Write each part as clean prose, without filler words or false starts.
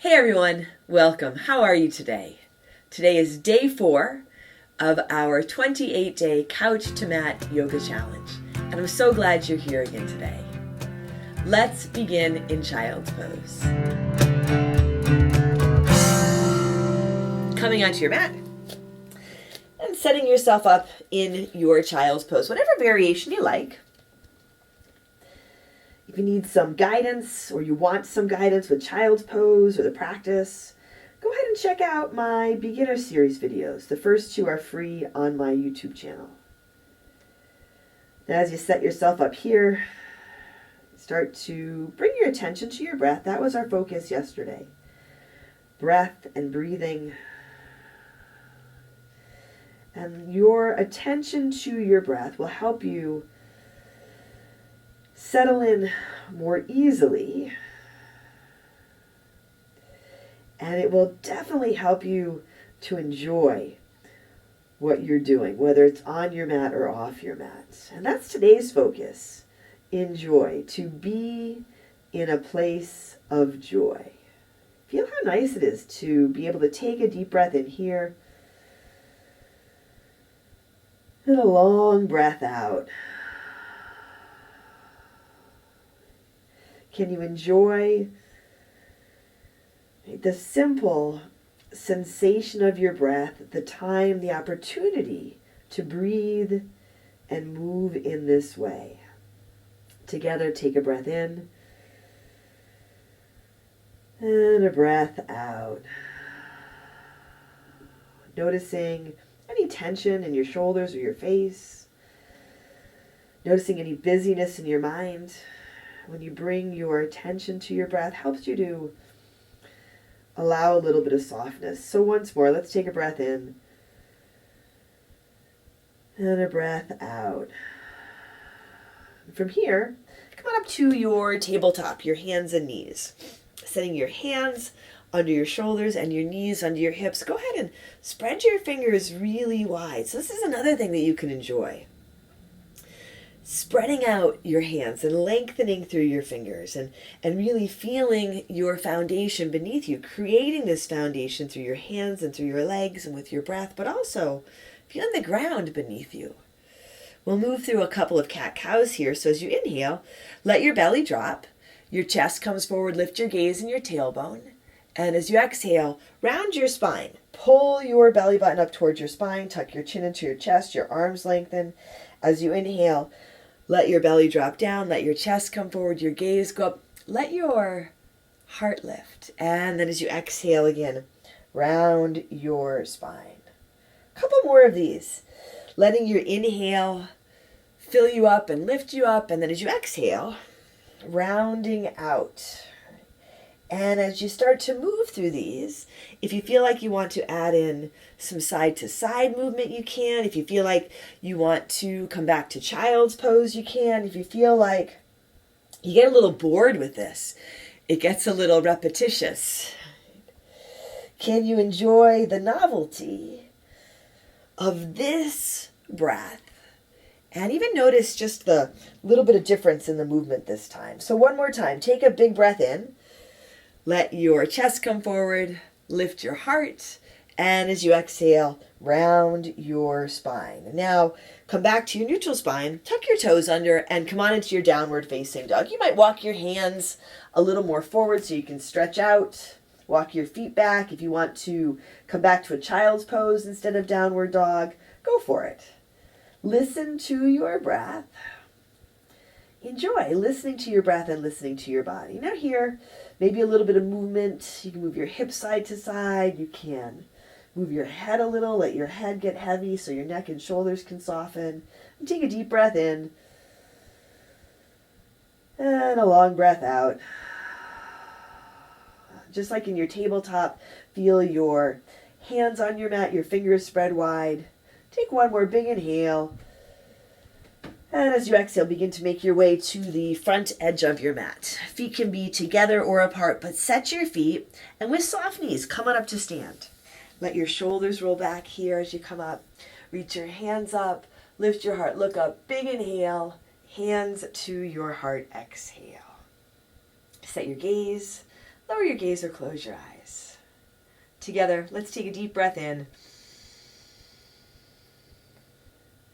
Hey everyone, welcome. How are you today? Today is day 4 of our 28-day Couch to Mat Yoga Challenge, and I'm so glad you're here again today. Let's begin in Child's Pose. Coming onto your mat and setting yourself up in your Child's Pose, whatever variation you like. If you need some guidance or you want some guidance with Child's Pose or the practice, go ahead and check out my beginner series videos. The first 2 are free on my YouTube channel. Now, as you set yourself up here, start to bring your attention to your breath. That was our focus yesterday. Breath and breathing. And your attention to your breath will help you settle in more easily, and it will definitely help you to enjoy what you're doing, whether it's on your mat or off your mat. And that's today's focus. Enjoy, to be in a place of joy. Feel how nice it is to be able to take a deep breath in here and a long breath out. Can you enjoy the simple sensation of your breath, the time, the opportunity to breathe and move in this way? Together, take a breath in and a breath out. Noticing any tension in your shoulders or your face. Noticing any busyness in your mind. When you bring your attention to your breath, helps you to allow a little bit of softness. So once more, let's take a breath in and a breath out. And from here, come on up to your tabletop, your hands and knees. Setting your hands under your shoulders and your knees under your hips. Go ahead and spread your fingers really wide. So this is another thing that you can enjoy. Spreading out your hands and lengthening through your fingers and really feeling your foundation beneath you, creating this foundation through your hands and through your legs and with your breath, but also feeling the ground beneath you. We'll move through a couple of cat-cows here. So as you inhale, let your belly drop, your chest comes forward, lift your gaze and your tailbone. And as you exhale, round your spine. Pull your belly button up towards your spine, tuck your chin into your chest, your arms lengthen. As you inhale, let your belly drop down, let your chest come forward, your gaze go up, let your heart lift. And then as you exhale again, round your spine. A couple more of these. Letting your inhale fill you up and lift you up. And then as you exhale, rounding out. And as you start to move through these, if you feel like you want to add in some side-to-side movement, you can. If you feel like you want to come back to Child's Pose, you can. If you feel like you get a little bored with this, it gets a little repetitious. Can you enjoy the novelty of this breath? And even notice just the little bit of difference in the movement this time. So one more time, take a big breath in. Let your chest come forward, lift your heart, and as you exhale, round your spine. Now, come back to your neutral spine, tuck your toes under, and come on into your downward facing dog. You might walk your hands a little more forward so you can stretch out. Walk your feet back. If you want to come back to a child's pose instead of downward dog, go for it. Listen to your breath. Enjoy listening to your breath and listening to your body. Now here, maybe a little bit of movement. You can move your hips side to side. You can move your head a little. Let your head get heavy so your neck and shoulders can soften. And take a deep breath in. And a long breath out. Just like in your tabletop, feel your hands on your mat, your fingers spread wide. Take one more big inhale. And as you exhale, begin to make your way to the front edge of your mat. Feet can be together or apart, but set your feet, and with soft knees, come on up to stand. Let your shoulders roll back here as you come up. Reach your hands up, lift your heart, look up, big inhale, hands to your heart, exhale. Set your gaze, Lower your gaze or close your eyes. Together, let's take a deep breath in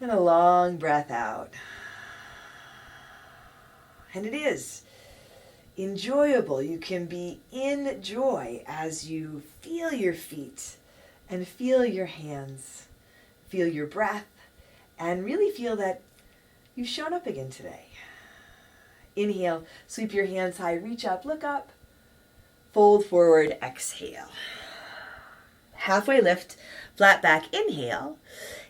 and a long breath out. And it is enjoyable. You can be in joy as you feel your feet and feel your hands, feel your breath, and really feel that you've shown up again today. Inhale, sweep your hands high, reach up, look up, fold forward, exhale. Halfway lift, flat back, inhale.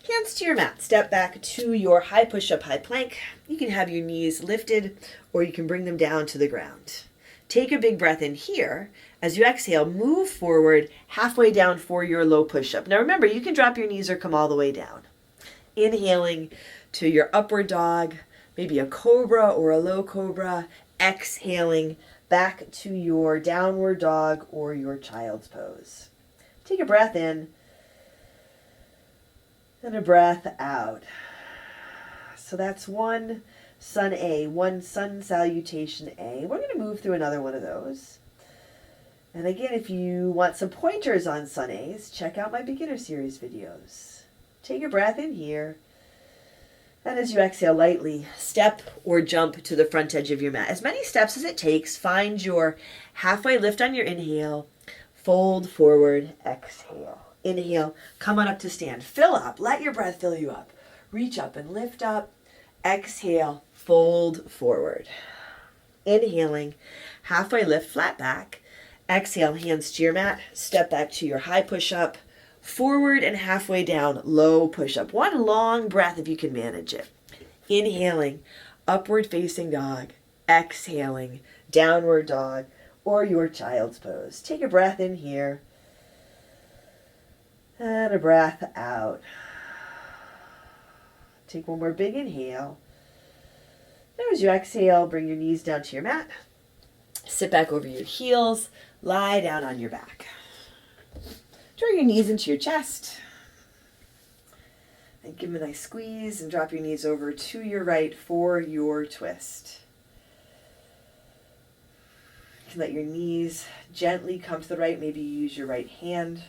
Hands to your mat, step back to your high push-up, high plank. You can have your knees lifted or you can bring them down to the ground. Take a big breath in here. As you exhale, move forward halfway down for your low push-up. Now remember, you can drop your knees or come all the way down. Inhaling to your upward dog, maybe a cobra or a low cobra. Exhaling back to your downward dog or your child's pose. Take a breath in and a breath out. So that's one Sun A, one Sun Salutation A. We're going to move through another one of those. And again, if you want some pointers on Sun A's, check out my beginner series videos. Take a breath in here. And as you exhale lightly, step or jump to the front edge of your mat. As many steps as it takes, find your halfway lift on your inhale. Fold forward, exhale. Inhale, come on up to stand. Fill up, let your breath fill you up. Reach up and lift up. Exhale, fold forward. Inhaling, halfway lift, flat back. Exhale, hands to your mat. Step back to your high push-up. Forward and halfway down, low push-up. One long breath if you can manage it. Inhaling, upward facing dog. Exhaling, downward dog or your child's pose. Take a breath in here and a breath out. Take one more big inhale. Now as you exhale, bring your knees down to your mat. Sit back over your heels. Lie down on your back. Draw your knees into your chest. And give them a nice squeeze and drop your knees over to your right for your twist. You can let your knees gently come to the right. Maybe you use your right hand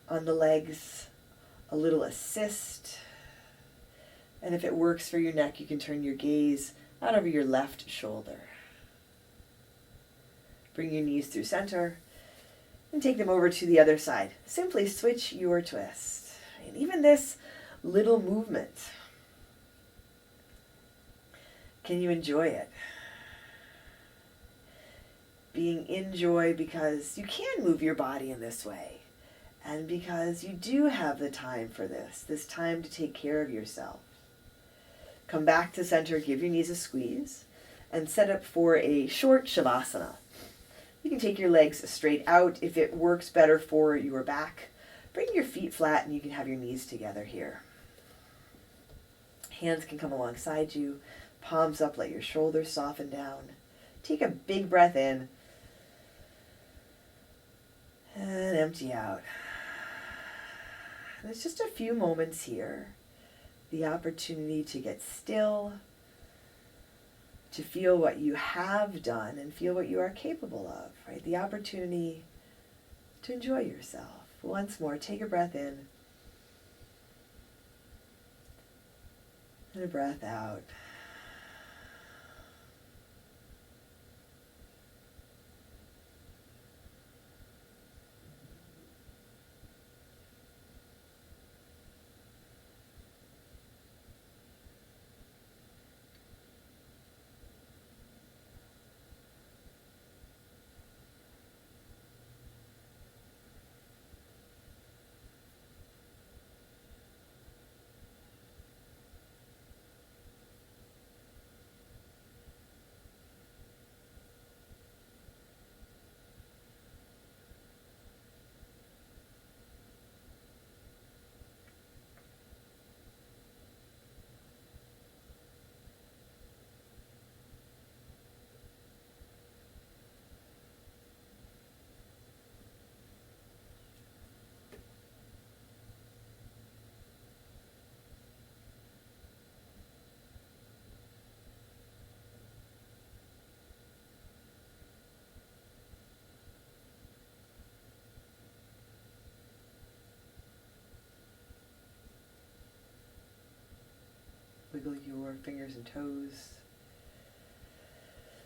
on the legs. A little assist. And if it works for your neck, you can turn your gaze out over your left shoulder. Bring your knees through center and take them over to the other side. Simply switch your twist. And even this little movement, can you enjoy it? Being in joy because you can move your body in this way. And because you do have the time for this time to take care of yourself. Come back to center, give your knees a squeeze, and set up for a short Shavasana. You can take your legs straight out if it works better for your back. Bring your feet flat and you can have your knees together here. Hands can come alongside you. Palms up, let your shoulders soften down. Take a big breath in and empty out. There's just a few moments here. The opportunity to get still, to feel what you have done and feel what you are capable of, right? The opportunity to enjoy yourself. Once more, take a breath in and a breath out. wiggle your fingers and toes.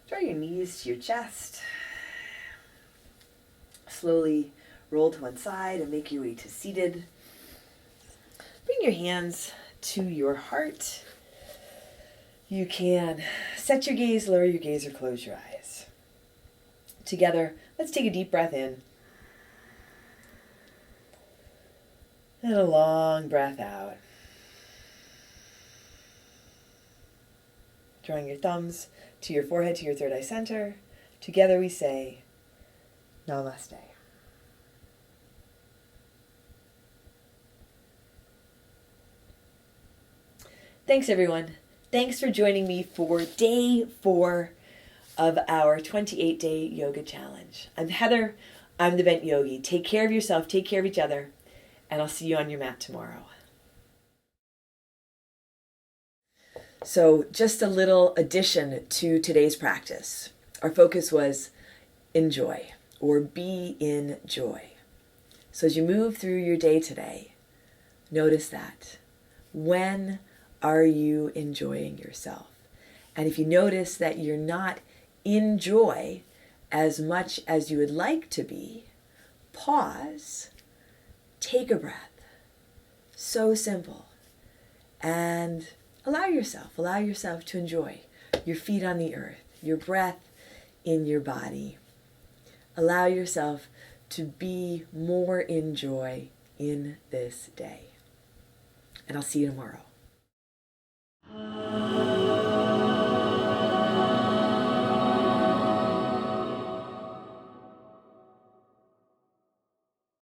Draw your knees to your chest. Slowly roll to one side and make your way to seated. Bring your hands to your heart. You can set your gaze, lower your gaze, or close your eyes. Together, let's take a deep breath in. And a long breath out. Drawing your thumbs to your forehead, to your third eye center. Together we say, Namaste. Thanks, everyone. Thanks for joining me for day 4 of our 28-day yoga challenge. I'm Heather. I'm the Bent Yogi. Take care of yourself. Take care of each other. And I'll see you on your mat tomorrow. So just a little addition to today's practice. Our focus was enjoy, or be in joy. So as you move through your day today, notice that. When are you enjoying yourself? And if you notice that you're not in joy as much as you would like to be, pause, take a breath. So simple. And allow yourself to enjoy your feet on the earth, your breath in your body. Allow yourself to be more in joy in this day. And I'll see you tomorrow.